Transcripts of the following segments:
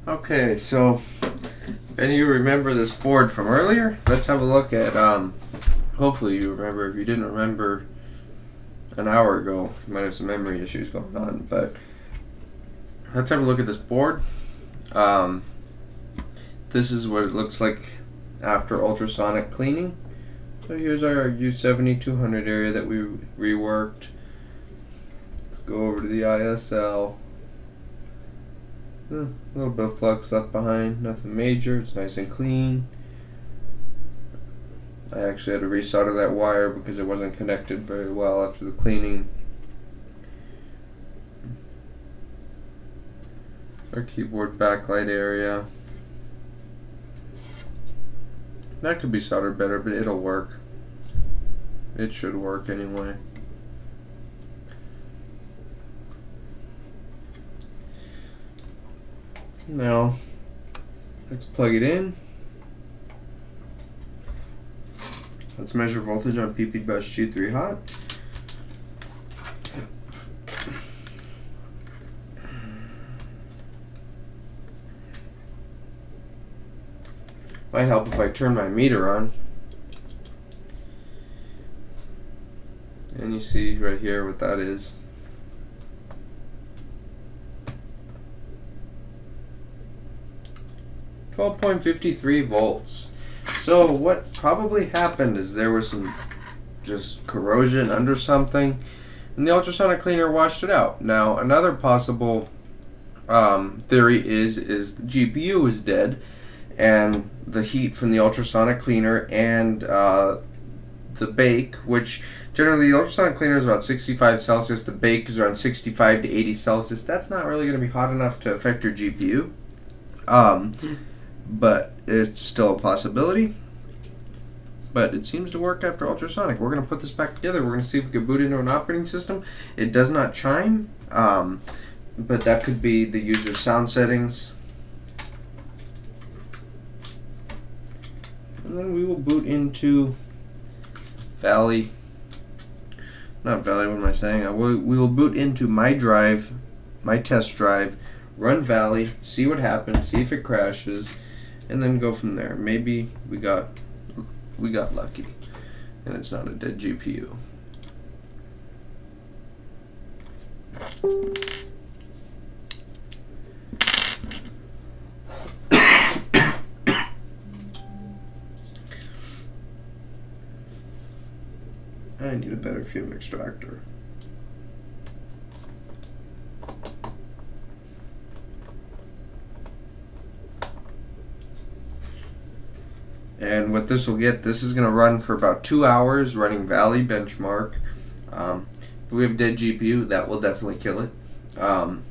Okay, so if any of you remember this board from earlier, let's have a look at, hopefully you remember. If you didn't remember an hour ago, you might have some memory issues going on, but let's have a look at this board. This is what it looks like after ultrasonic cleaning. So here's our U7200 area that we reworked. Let's go over to the ISL. A little bit of flux left behind, nothing major, it's nice and clean. I actually had to resolder that wire because it wasn't connected very well after the cleaning. Our keyboard backlight area. That could be soldered better, but it'll work. It should work anyway. Now, let's plug it in. Let's measure voltage on PP bus G3 hot. Might help if I turn my meter on. And you see right here what that is. .53 volts. So what probably happened is there was some just corrosion under something, and the ultrasonic cleaner washed it out. Now another possible theory is the GPU is dead, and the heat from the ultrasonic cleaner and the bake, which generally the ultrasonic cleaner is about 65 Celsius, the bake is around 65 to 80 Celsius. That's not really going to be hot enough to affect your GPU. But it's still a possibility. But it seems to work after ultrasonic. We're going to put this back together. We're going to see if we can boot into an operating system. It does not chime, but that could be the user's sound settings. And then we will boot into Valley. Not Valley, what am I saying? We will boot into my drive, my test drive, run Valley, see what happens, see if it crashes, and then go from there. Maybe we got lucky and it's not a dead GPU. I need a better fume extractor. And what this will get, this is going to run for about 2 hours running Valley benchmark. If we have dead GPU, that will definitely kill it. And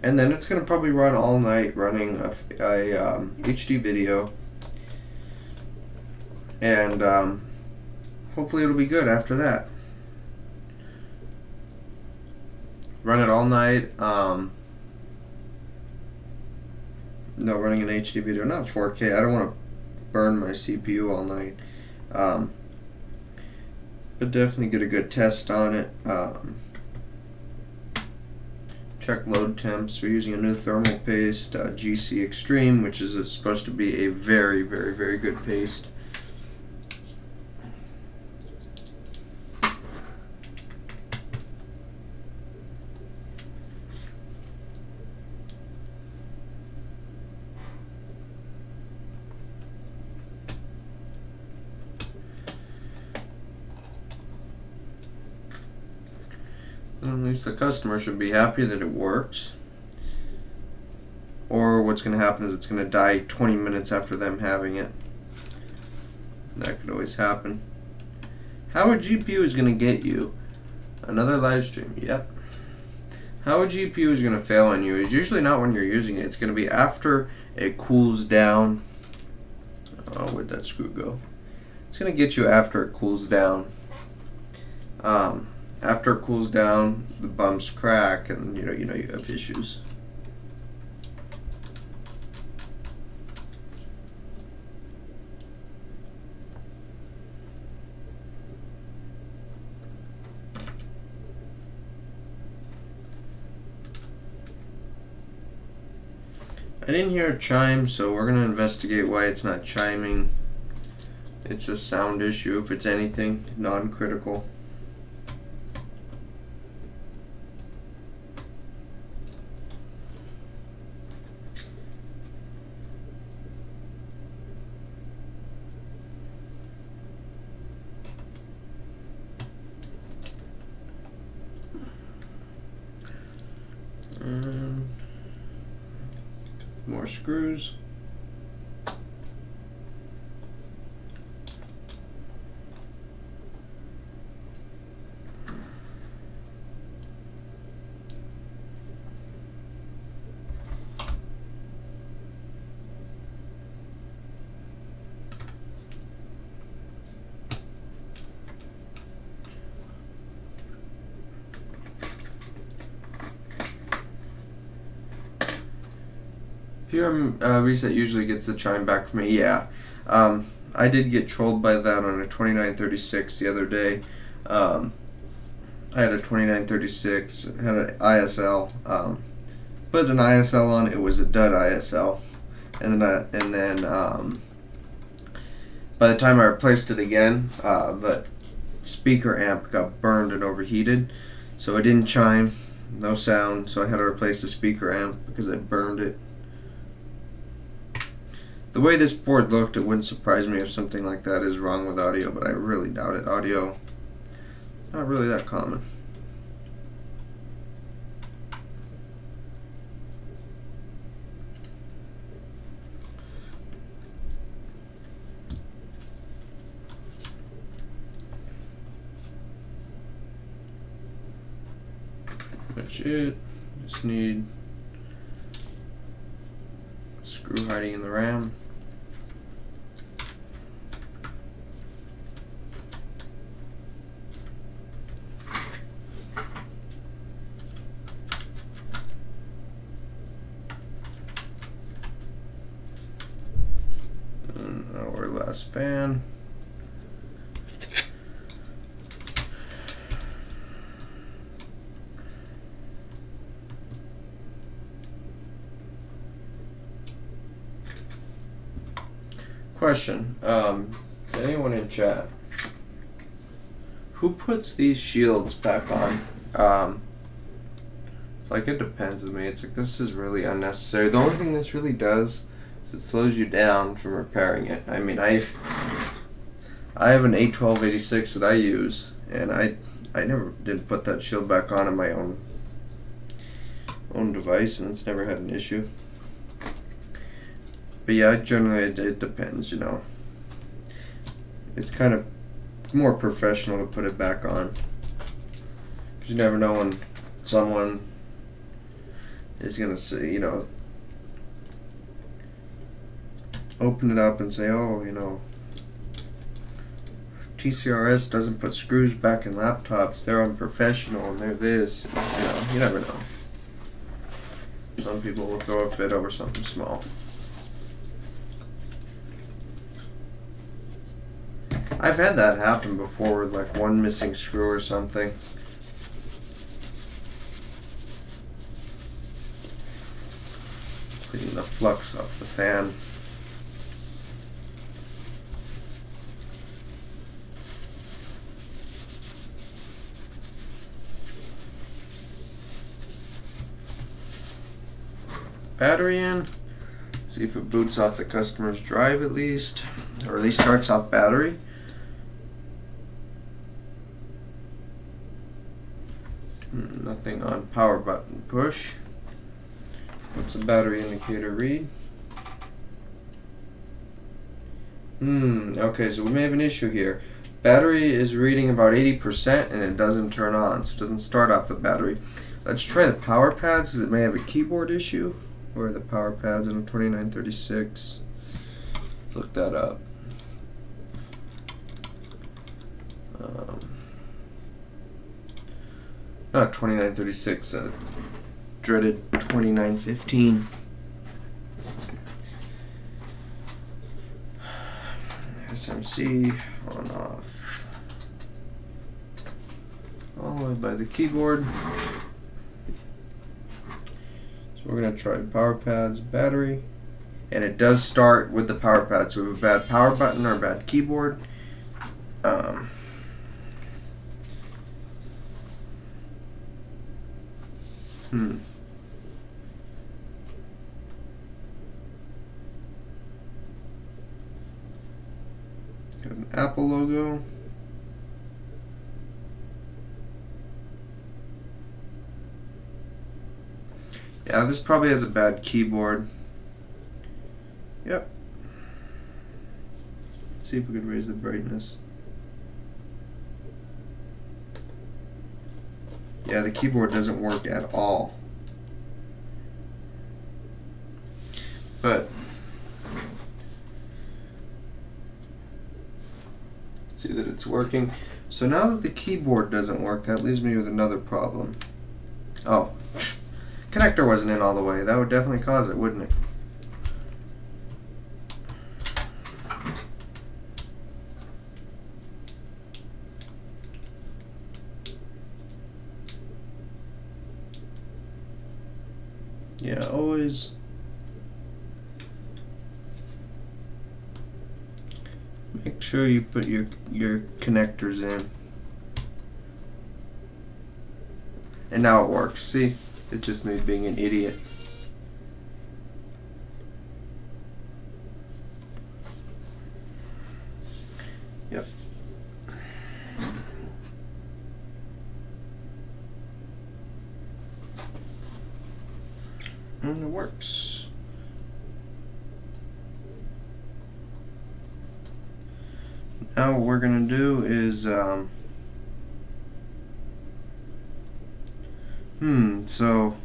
then it's going to probably run all night running a HD video. And hopefully it'll be good after that. Run it all night. No, running an HD video, not 4K. I don't want to burn my CPU all night, but definitely get a good test on it. Check load temps. We're using a new thermal paste, GC Extreme, which is supposed to be a very, very, very good paste. At least the customer should be happy that it works. Or what's going to happen is it's going to die 20 minutes after them having it. That could always happen. How a GPU is going to get you? Another live stream, yep. How a GPU is going to fail on you is usually not when you're using it. It's going to be after it cools down. Oh, where'd that screw go? It's going to get you after it cools down. After it cools down, the bumps crack, and you have issues. I didn't hear a chime, so we're gonna investigate why it's not chiming. It's a sound issue, if it's anything, non-critical. And more screws. PRM reset usually gets the chime back from me. Yeah, I did get trolled by that on a 2936 the other day. I had a 2936, had an ISL, put an ISL on, it was a dud ISL, and then by the time I replaced it again, the speaker amp got burned and overheated, so it didn't chime, no sound, so I had to replace the speaker amp because I burned it. The way this board looked, it wouldn't surprise me if something like that is wrong with audio, but I really doubt it. Audio, not really that common. That's it. Just need screw hiding in the RAM. And our last fan. Question, anyone in chat, who puts these shields back on? It's like, it depends with me. It's like, this is really unnecessary. The only thing this really does is it slows you down from repairing it. I mean, I have an A1286 that I use, and I never did put that shield back on my own device, and it's never had an issue. But yeah, generally it depends, you know. It's kind of more professional to put it back on, because you never know when someone is gonna say, you know, open it up and say, oh, you know, TCRS doesn't put screws back in laptops, they're unprofessional and they're this, you know, you never know. Some people will throw a fit over something small. I've had that happen before with like one missing screw or something. Cleaning the flux off the fan. Battery in. See if it boots off the customer's drive at least, or at least starts off battery. Nothing on power button push. What's the battery indicator read? Okay, so we may have an issue here. Battery is reading about 80% and it doesn't turn on, so it doesn't start off the battery. Let's try the power pads, because it may have a keyboard issue. Where are the power pads in a 2936? Let's look that up. Not 2936, dreaded 2915. SMC on off. All the way by the keyboard. So we're going to try power pads, battery. And it does start with the power pad. So we have a bad power button or a bad keyboard. Got an Apple logo. Yeah, this probably has a bad keyboard. Yep. Let's see if we could raise the brightness. Yeah, the keyboard doesn't work at all. But see that it's working. So now that the keyboard doesn't work, that leaves me with another problem. Oh, connector wasn't in all the way. That would definitely cause it, wouldn't it? Yeah, always make sure you put your connectors in. And now it works. See? It's just me being an idiot. Yep. And it works. Now what we're gonna do is so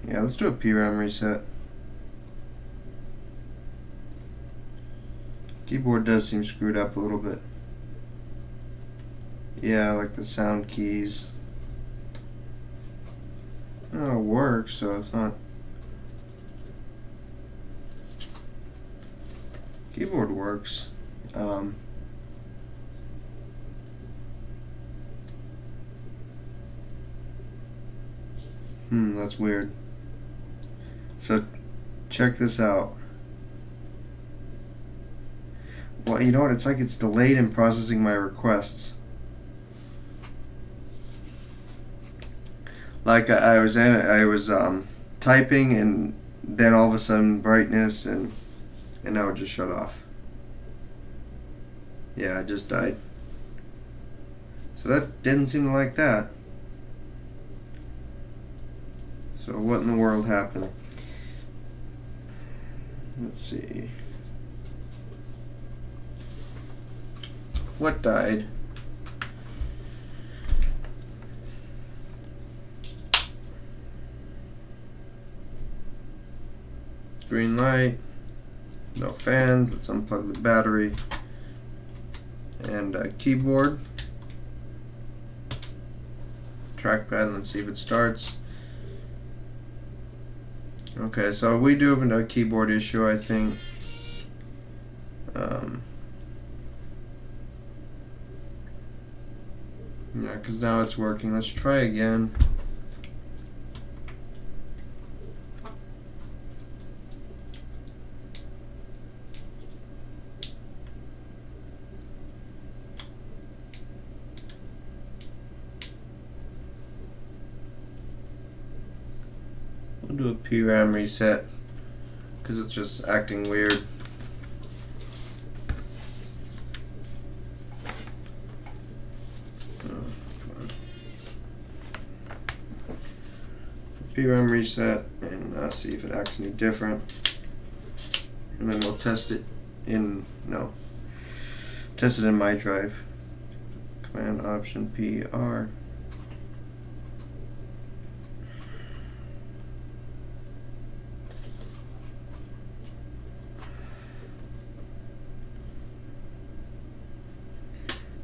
yeah, let's do a PRAM reset. Keyboard does seem screwed up a little bit. Yeah, like the sound keys. Oh, it works, so it's not. Keyboard works. That's weird. So, check this out. Well, you know what? It's like it's delayed in processing my requests. Like I was typing, and then all of a sudden brightness, and now it just shut off. Yeah, it just died. So that didn't seem to like that. So what in the world happened? Let's see. What died? Green light. No fans. Let's unplug the battery. And keyboard. Trackpad. Let's see if it starts. Okay, so we do have a keyboard issue, I think. Yeah, because now it's working. Let's try again. We'll do a PRAM reset because it's just acting weird. PRAM reset and see if it acts any different, and then we'll test it in test it in my drive. Command Option PR.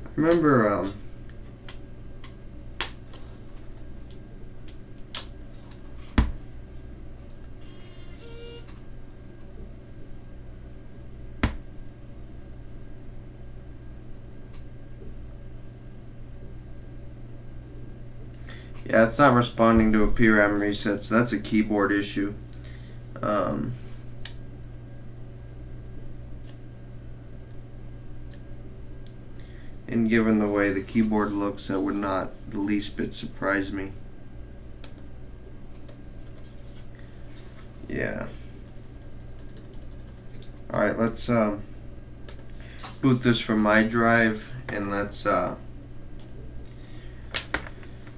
I remember Yeah, it's not responding to a PRAM reset, so that's a keyboard issue. And given the way the keyboard looks, that would not the least bit surprise me. Yeah. Alright, let's boot this from my drive, and let's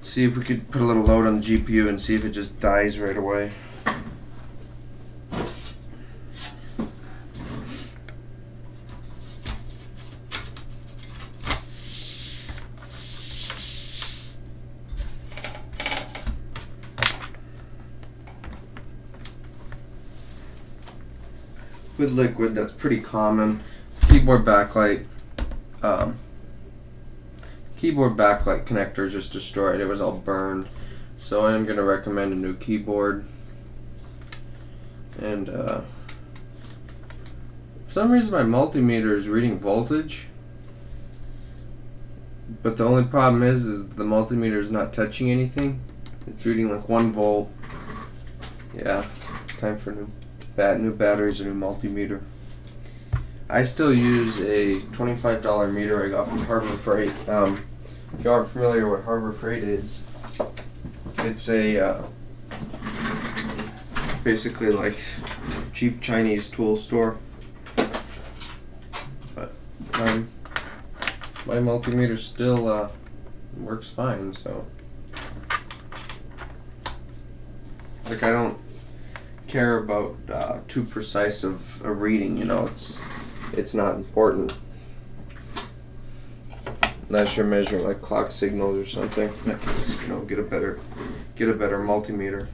see if we could put a little load on the GPU and see if it just dies right away. With liquid, that's pretty common. Keyboard backlight connector is just destroyed. It was all burned. So I am going to recommend a new keyboard. And for some reason my multimeter is reading voltage. But the only problem is the multimeter is not touching anything. It's reading like 1 volt. Yeah, it's time for new batteries and new multimeter. I still use a $25 meter I got from Harbor Freight. If you aren't familiar with Harbor Freight is, it's a basically like cheap Chinese tool store. But my multimeter still works fine, so like I don't care about too precise of a reading, you know. It's not important unless you're measuring like clock signals or something. That can, you know, get a better multimeter.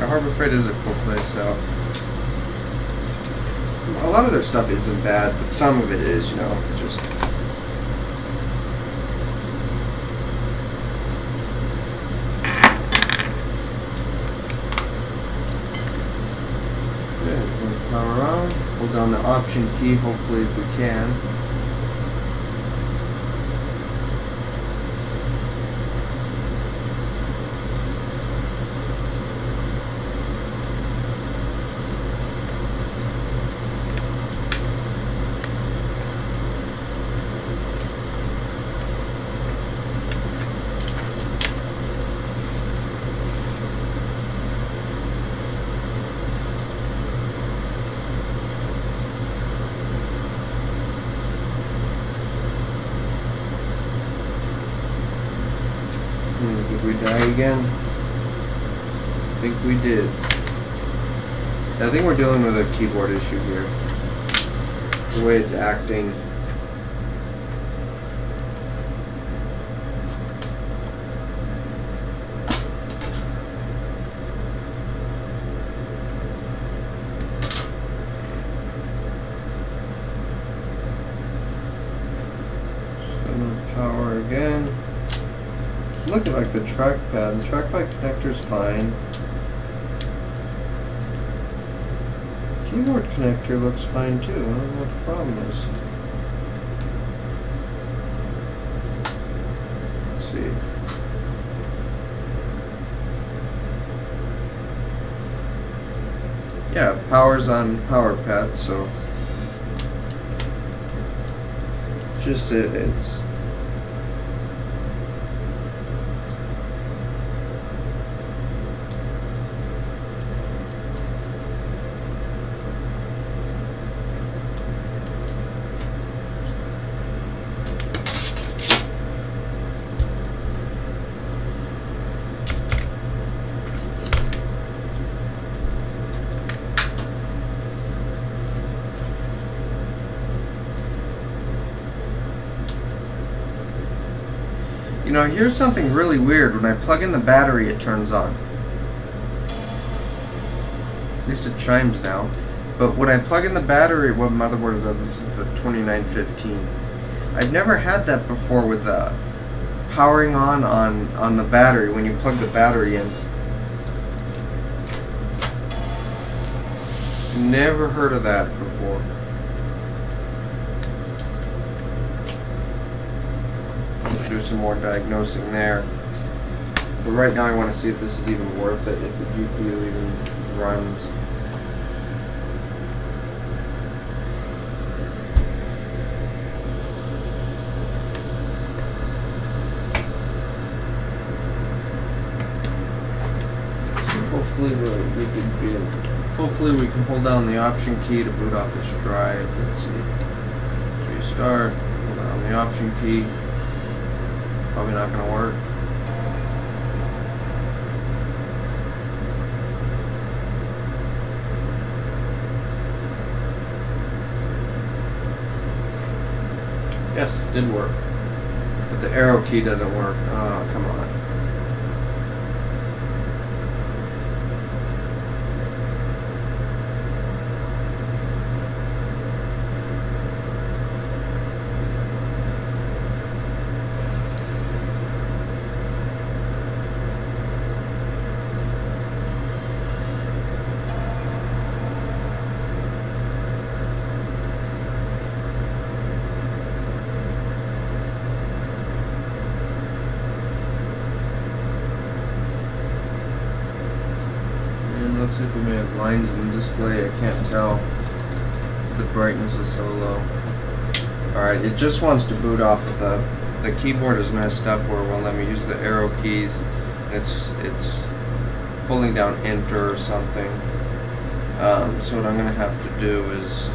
Harbor Freight is a cool place out. A lot of their stuff isn't bad, but some of it is, you know, just... Okay, we're going to power on. Hold down the Option key, hopefully, if we can. Did we die again? I think we did. I think we're dealing with a keyboard issue here. The way it's acting. Power again. Look at like the trackpad. The trackpad connector's fine. Keyboard connector looks fine too. I don't know what the problem is. Let's see. Yeah, power's on power pad, so just it's You know, here's something really weird. When I plug in the battery, it turns on. At least it chimes now. But when I plug in the battery, what motherboard is that? This is the 2915. I've never had that before with the powering on the battery when you plug the battery in. Never heard of that before. Do some more diagnosing there. But right now I want to see if this is even worth it, if the GPU even runs. So hopefully we can hold down the option key to boot off this drive. Let's see. Let's restart. Hold down the option key. Probably not going to work. Yes, did work. But the arrow key doesn't work. Oh, come on. Looks like we may have lines in the display. I can't tell. The brightness is so low. Alright, it just wants to boot off of the keyboard is messed up where it won't let me use the arrow keys. It's pulling down enter or something. So what I'm gonna have to do is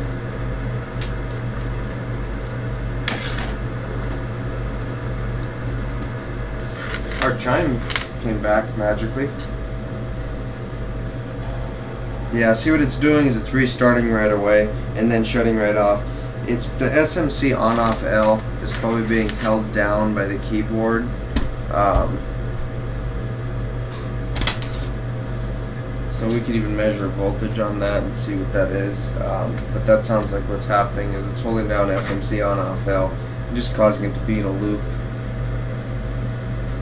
our chime came back magically. Yeah, see what it's doing is it's restarting right away and then shutting right off. It's the SMC on-off L is probably being held down by the keyboard. So we could even measure voltage on that and see what that is. But that sounds like what's happening is it's holding down SMC on-off L and just causing it to be in a loop.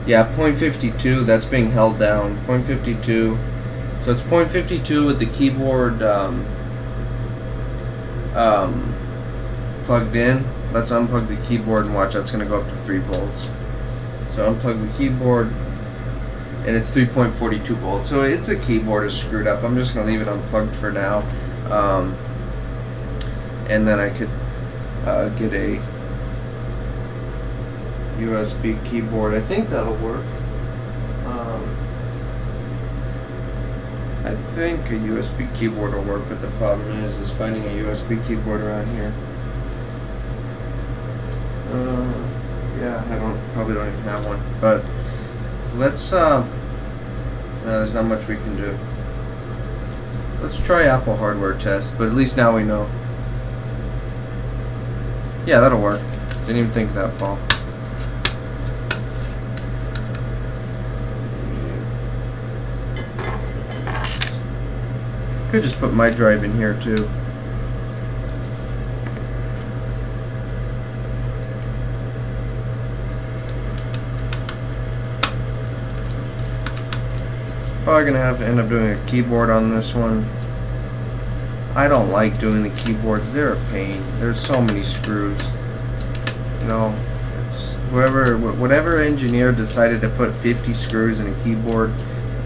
Yeah, 0.52, that's being held down. 0.52. So it's 0.52 with the keyboard plugged in. Let's unplug the keyboard and watch. That's going to go up to 3 volts. So unplug the keyboard, and it's 3.42 volts. So it's the keyboard is screwed up. I'm just going to leave it unplugged for now, and then I could get a USB keyboard. I think that'll work. I think a USB keyboard will work, but the problem is finding a USB keyboard around here. Yeah, probably don't even have one. But let's there's not much we can do. Let's try Apple hardware test, but at least now we know. Yeah, that'll work. Didn't even think of that, Paul. Could just put my drive in here too. Probably gonna have to end up doing a keyboard on this one. I don't like doing the keyboards. They're a pain. There's so many screws. You know, it's whatever engineer decided to put 50 screws in a keyboard,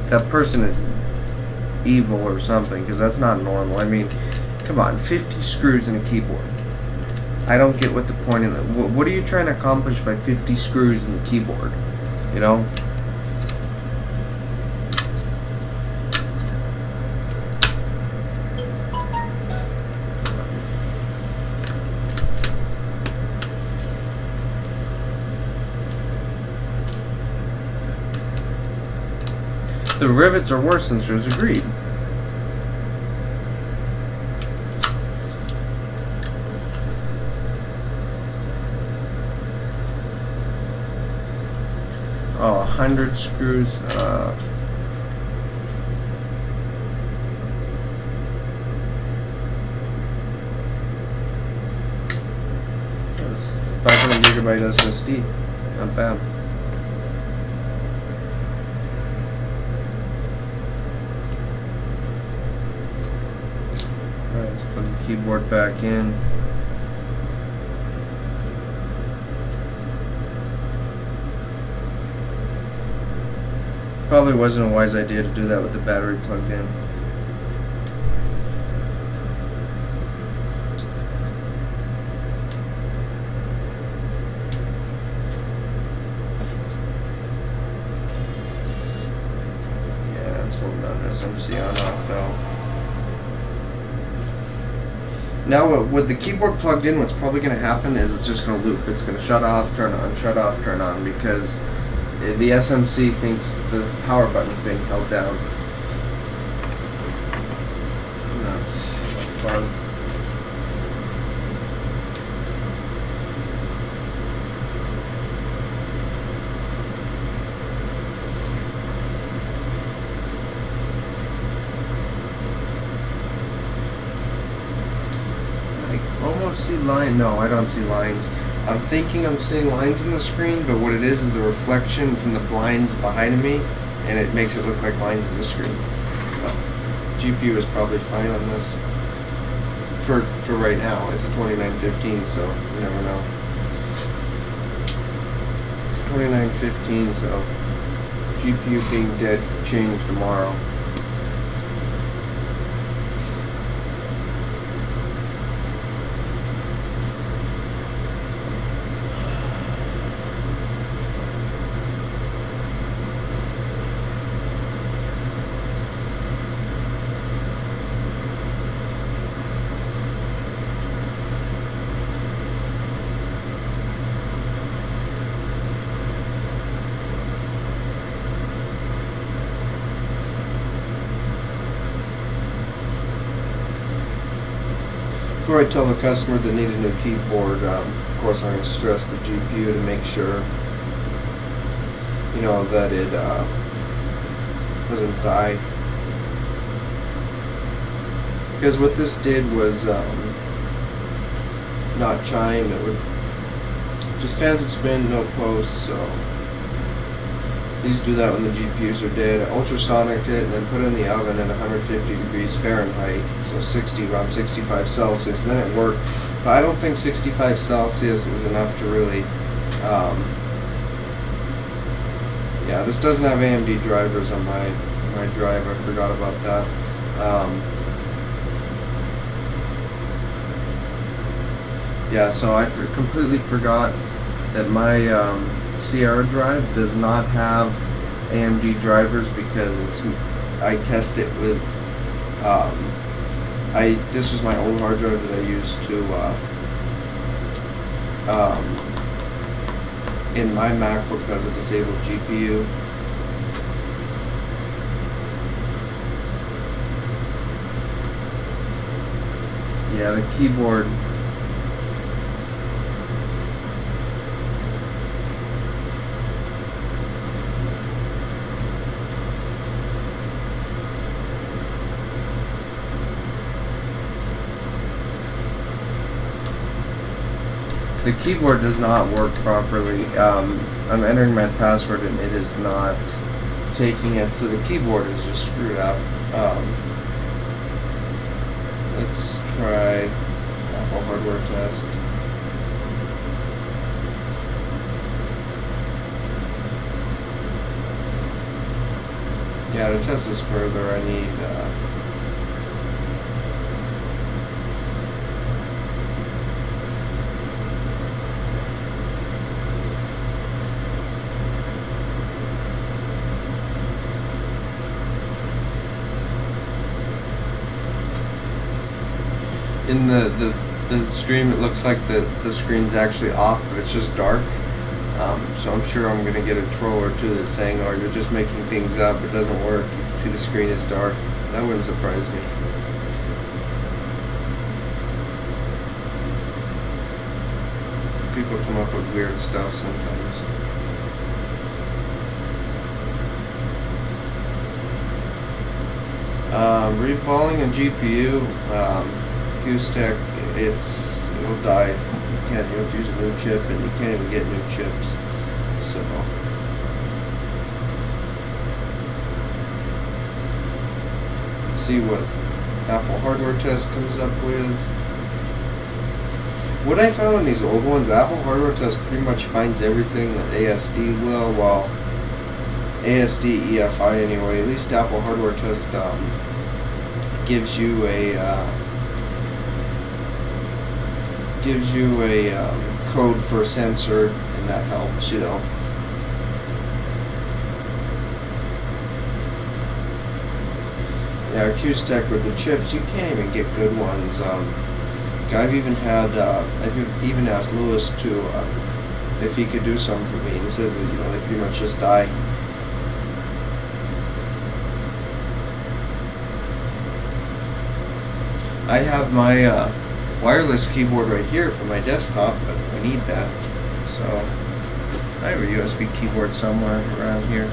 that person is evil or something, because that's not normal. I mean, come on, 50 screws in a keyboard. I don't get what the point of that. What are you trying to accomplish by 50 screws in the keyboard? You know? The rivets are worse than screws, agreed. Oh, 100 screws. It's 500 gigabyte SSD. Not bad. Alright, let's put the keyboard back in. Probably wasn't a wise idea to do that with the battery plugged in. Yeah, that's what I'm done. SMC on off L. Now with the keyboard plugged in, what's probably going to happen is it's just going to loop. It's going to shut off, turn on, shut off, turn on, because the SMC thinks the power button is being held down. That's fun. I almost see line. No, I don't see lines. I'm thinking I'm seeing lines in the screen, but what it is the reflection from the blinds behind me, and it makes it look like lines in the screen. So, GPU is probably fine on this. For right now, it's a 2915, so you never know. It's 2915, so GPU being dead could change tomorrow. Before I tell the customer they need a new keyboard, of course I'm going to stress the GPU to make sure, you know, that it doesn't die. Because what this did was not chime. It would just fans would spin, no posts. So these do that when the GPUs are dead. Ultrasonic it and then put it in the oven at 150 degrees Fahrenheit, so around 65 Celsius, and then it worked. But I don't think 65 Celsius is enough to really, yeah, this doesn't have AMD drivers on my drive. I forgot about that. Yeah, so I completely forgot that my Sierra drive does not have AMD drivers because I test it with this was my old hard drive that I used to in my MacBook that has a disabled GPU. Yeah, the keyboard. The keyboard does not work properly. I'm entering my password and it is not taking it, so the keyboard is just screwed up. Let's try Apple hardware test. Yeah, to test this further, I need in the stream it looks like the screen's actually off, but it's just dark. So I'm sure I'm gonna get a troll or two that's saying, "Oh, you're just making things up. It doesn't work. You can see the screen is dark." That wouldn't surprise me. People come up with weird stuff sometimes. Reballing a GPU, Goose Tech, it's it'll die. You have to use a new chip, and you can't even get new chips. So let's see what Apple hardware test comes up with. What I found on these old ones, Apple hardware test pretty much finds everything that ASD will, while ASD EFI anyway. At least Apple hardware test gives you a code for a sensor, and that helps, you know. Yeah, Q-Tech with the chips, you can't even get good ones. I've even asked Lewis to if he could do something for me, and he says that, you know, they pretty much just die. I have my wireless keyboard right here for my desktop, but I need that, so I have a USB keyboard somewhere around here.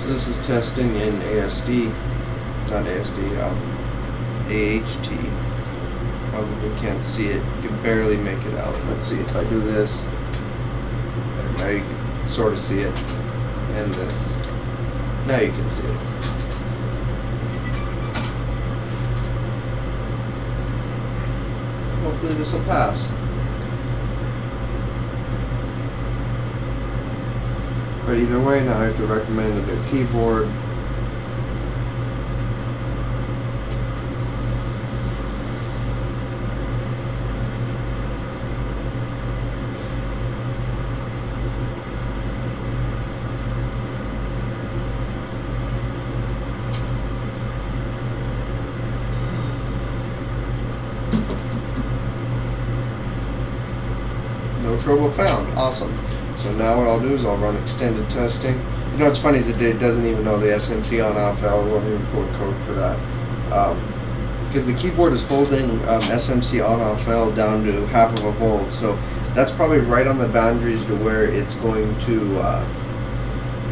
So this is testing in ASD, not ASD, AHT. Probably can't see it. You can barely make it out. Let's see if I do this. Now you can sort of see it. And this. Now you can see it. Hopefully this will pass. But either way, now I have to recommend a new keyboard. No trouble found. Awesome. So now what I'll do is I'll run extended testing. You know what's funny is it doesn't even know the SMC on-off valve. I won't even pull a code for that. Because the keyboard is holding SMC on-off valve down to 0.5 volt. So that's probably right on the boundaries to where it's going to...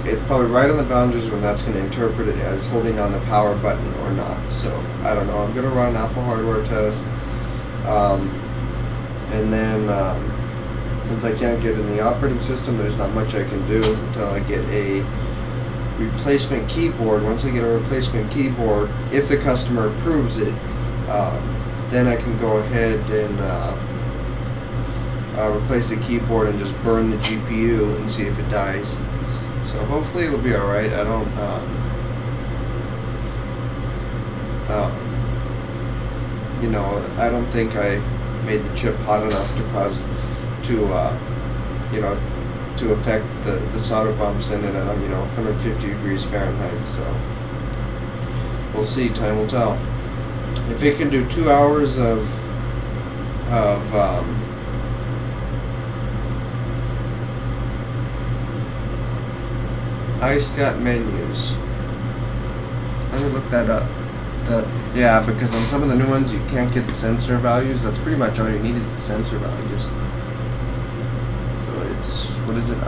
it's probably right on the boundaries when that's going to interpret it as holding on the power button or not. So I don't know. I'm going to run Apple hardware test. And then... since I can't get in the operating system, there's not much I can do until I get a replacement keyboard. Once I get a replacement keyboard, if the customer approves it, then I can go ahead and replace the keyboard and just burn the GPU and see if it dies. So hopefully it'll be alright. I don't you know, I don't think I made the chip hot enough to cause you know, to affect the solder bumps in it at, you know, 150 degrees Fahrenheit. So we'll see. Time will tell. If it can do 2 hours of iStat menus. Let me look that up. Yeah, because on some of the new ones you can't get the sensor values. That's pretty much all you need is the sensor values. What is it?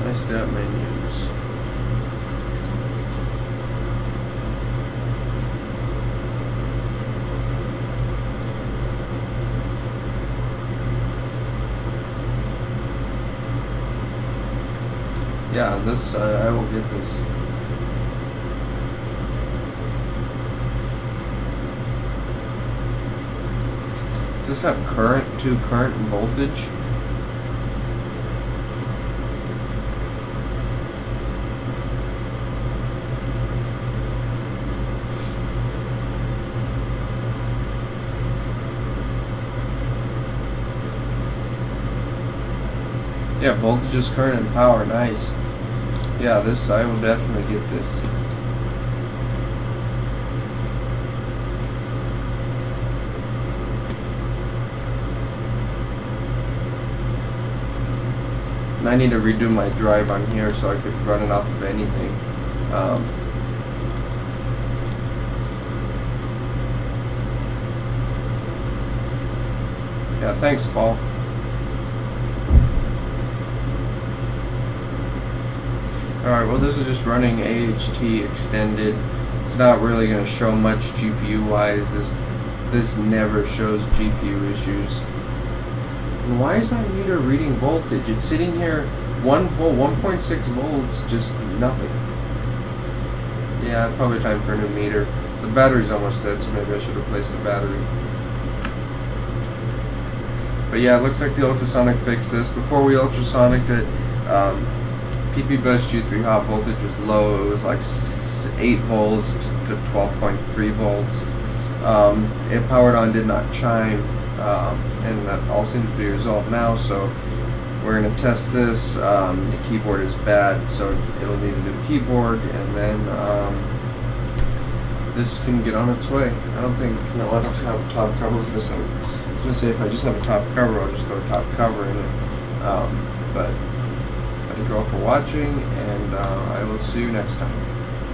iStat menus. Yeah, this I will get this. Does this have current and voltage? Yeah, voltages, current, and power. Nice. Yeah, this I will definitely get this. And I need to redo my drive on here so I could run it off of anything. Yeah, thanks, Paul. Alright, well this is just running AHT extended. It's not really going to show much GPU wise. This never shows GPU issues. And why is my meter reading voltage? It's sitting here 1 volt, 1.6 volts, just nothing. Yeah, probably time for a new meter. The battery's almost dead, so maybe I should replace the battery. But yeah, it looks like the ultrasonic fixed this. Before we ultrasonicked it, PP bus G3 hot voltage was low. It was like 8 volts to 12.3 volts. It powered on, did not chime, and that all seems to be resolved now. So we're going to test this. The keyboard is bad, so it'll need a new keyboard, and then this can get on its way. I don't have a top cover for this. I was going to say if I just have a top cover, I'll just throw a top cover in it. But thank you all for watching, and I will see you next time.